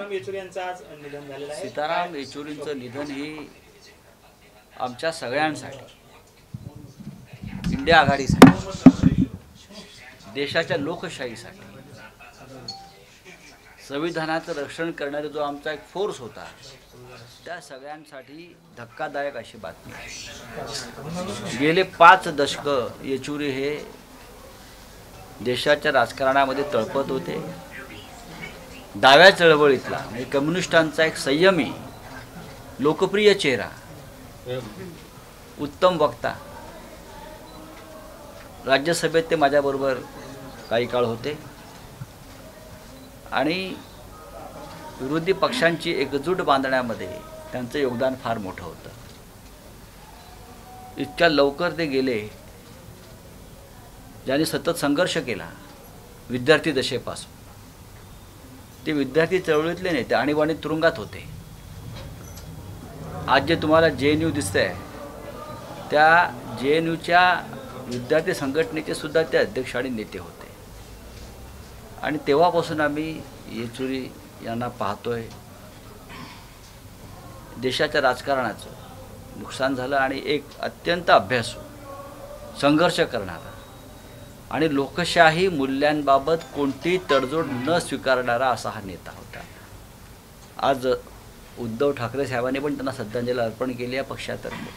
सीताराम येचुरी यांचं आज निधन झालेलं आहे। सीताराम येचुरींचं निधन ही आमच्या सगळ्यांसाठी, इंडिया आघाडीसाठी, देशाच्या लोकशाहीसाठी, संविधानाचं रक्षण करणारा जो आमचा एक फोर्स होता, त्या सगळ्यांसाठी धक्कादायक अशी बातमी आहे। गेले 5 दशकं येचुरी हे देशाच्या राजकारणामध्ये तळपत होते। डाव्या चळवळीतला म्हणजे कम्युनिस्टांचा एक संयमी, लोकप्रिय चेहरा, उत्तम वक्ता। राज्यसभेत ते माझ्याबरोबर काही काळ होते आणि विरोधी पक्षांची एकजूट बांधण्यामध्ये त्यांचं योगदान फार मोठं होतं। इतक्या लवकर ते गेले, ज्यांनी सतत संघर्ष केला विद्यार्थी दशेपासून। ते विद्यार्थी चळवळीतले नेते आणीबाणीत तुरुंगात होते। आज जे तुम्हाला JNU दिसतंय, त्या JNUच्या विद्यार्थी संघटनेचे सुद्धा ते अध्यक्ष आणि नेते होते। आणि तेव्हापासून आम्ही येचुरी यांना पाहतोय। देशाच्या राजकारणाचं नुकसान झालं आणि एक अत्यंत अभ्यासू, संघर्ष करणारा आणि लोकशाही मूल्यांबाबत कोणतीही तडजोड न स्वीकारणारा असा हा नेता होता। आज उद्धव ठाकरे साहेबांनी पण त्यांना श्रद्धांजली अर्पण केली आहे पक्षातर्फे।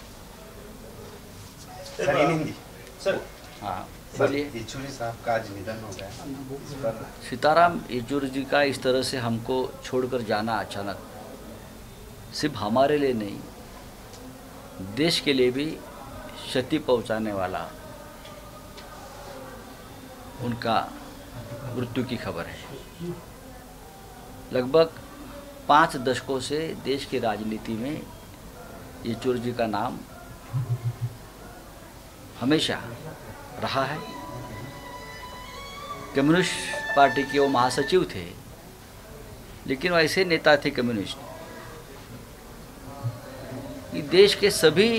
हाँ बोलिए। येचुरी साहब का आज निधन हो गया। सीताराम येचुरी जी का इस तरह से हमको छोड़कर जाना अचानक सिर्फ हमारे लिए नहीं, देश के लिए भी क्षति पहुंचाने वाला उनका मृत्यु की खबर है। लगभग 5 दशकों से देश की राजनीति में येचुरी जी का नाम हमेशा रहा है। कम्युनिस्ट पार्टी के वो महासचिव थे, लेकिन वो ऐसे नेता थे कम्युनिस्ट कि देश के सभी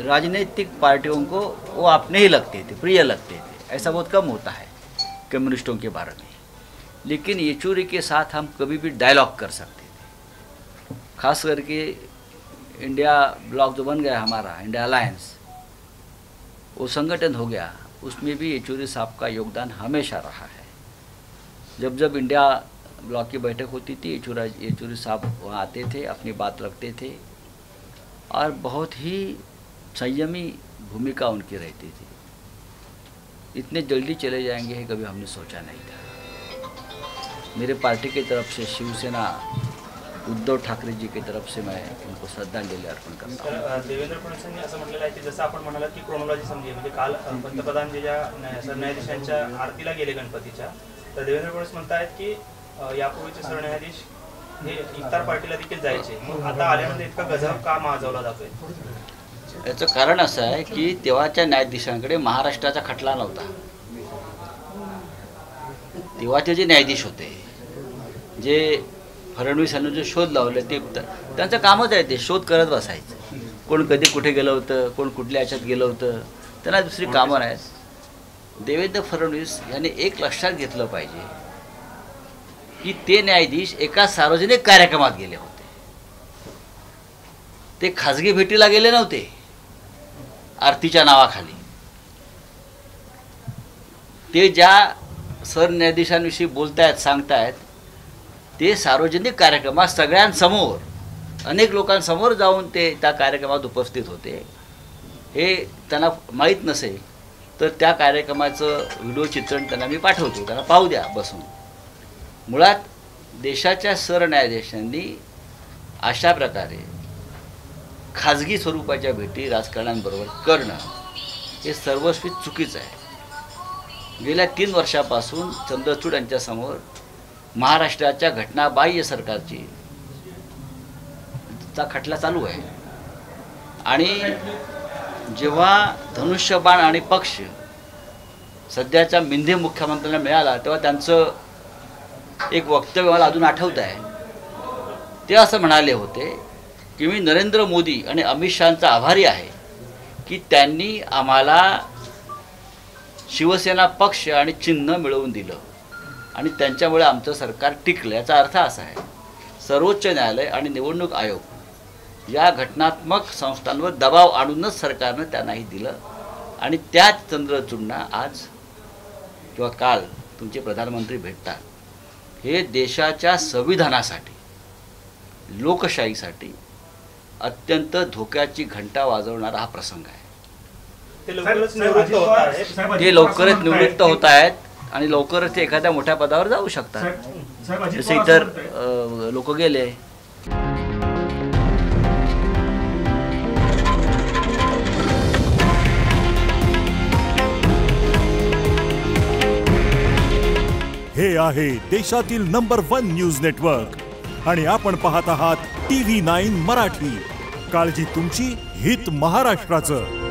राजनीतिक पार्टियों को वो अपने ही लगते थे, प्रिय लगते थे। ऐसा बहुत कम होता है कम्युनिस्टों के बारे में, लेकिन येचुरी के साथ हम कभी भी डायलॉग कर सकते थे। खास करके इंडिया ब्लॉक जो बन गया हमारा, इंडिया अलायंस, वो संगठन हो गया, उसमें भी येचुरी साहब का योगदान हमेशा रहा है। जब जब इंडिया ब्लॉक की बैठक होती थी, येचुरी साहब वहाँ आते थे, अपनी बात रखते थे और बहुत ही संयमी भूमिका उनकी रहती थी। इतने जल्दी चले जाएंगे ये कभी हमने सोचा नहीं था। मेरे पार्टी की तरफ से, शिवसेना उद्धव ठाकरे जी की तरफ से मैं उनको श्रद्धांजलि अर्पण करता हूँ। देवेंद्र फडणवीस यांनी असं म्हटलेलं आहे की जसं आपण म्हणालात की क्रोनॉलॉजी समजली, म्हणजे काल पंतप्रधान जे ज्या सरन्यायाधीशांच्या आरतीला गेले गणपतीच्या, तर देवेंद्र फडणवीस म्हणतायत की यापूर्वीचे सरन्यायाधीश हे इतर पार्टीला देखील जायचे, मग आता आल्यानंतर इतका गजब का माजवला जातोय? याचं कारण असं आहे की तेव्हाच्या न्यायाधीशांकडे महाराष्ट्राचा खटला नव्हता। तेव्हाचे जे न्यायाधीश होते, जे फडणवीस यांनी जो शोध लावले, ते त्यांचं कामच आहे ते शोध करत बसायचं। कोण कधी कुठे गेलं होतं, कोण कुठल्या याच्यात गेलं होतं, त्यांना दुसरी कामं नाहीत। देवेंद्र फडणवीस यांनी एक लक्षात घेतलं पाहिजे की ते न्यायाधीश एका सार्वजनिक कार्यक्रमात गेले होते, ते खाजगी भेटीला गेले नव्हते आरतीच्या नावाखाली। ते ज्या सरन्यायाधीशांविषयी बोलतायत, सांगतायत, ते सार्वजनिक कार्यक्रमात सगळ्यांसमोर, अनेक लोकांसमोर जाऊन ते त्या कार्यक्रमात उपस्थित होते। हे त्यांना माहीत नसेल तर त्या कार्यक्रमाचं व्हिडिओ चित्रण त्यांना मी पाठवतो, त्यांना पाहू द्या बसून। मुळात देशाच्या सरन्यायाधीशांनी अशा प्रकारे खाजगी स्वरूपाच्या भेटी राजकारण्यांबरोबर करणं हे सर्वस्वी चुकीचं आहे। गेल्या 3 वर्षापासून चंद्रचूड यांच्यासमोर महाराष्ट्राच्या घटनाबाह्य सरकारची खटला चालू आहे आणि जेव्हा धनुष्यबाण आणि पक्ष सध्याच्या मिंधे मुख्यमंत्र्यांना मिळाला, तेव्हा त्यांचं एक वक्तव्य मला अजून आठवत आहे। ते असं म्हणाले होते की मी नरेंद्र मोदी आणि अमित शहांचा आभारी आहे की त्यांनी आम्हाला शिवसेना पक्ष आणि चिन्ह मिळवून दिलं आणि त्यांच्यामुळे आमचं सरकार टिकलं। याचा अर्थ असा आहे सर्वोच्च न्यायालय आणि निवडणूक आयोग या घटनात्मक संस्थांवर दबाव आणूनच सरकारनं त्यांनाही दिलं आणि त्याच चंद्रचूडना आज किंवा काल तुमचे प्रधानमंत्री भेटतात हे देशाच्या संविधानासाठी, लोकशाहीसाठी अत्यंत धोक्याची घंटा वाजवणारा हा प्रसंग आहे. ते लवकरच निवृत्त होत आहेत. ते लवकरच निवृत्त होत आहेत आणि लवकरच ते एखाद्या मोठ्या पदावर जाऊ शकतात, जसे इतर लोक गेले. हे आहे देशातील नंबर 1 न्यूज नेटवर्क आणि आपण पाहत आहात TV9 मराठी. काळजी तुमची, हित महाराष्ट्राचं.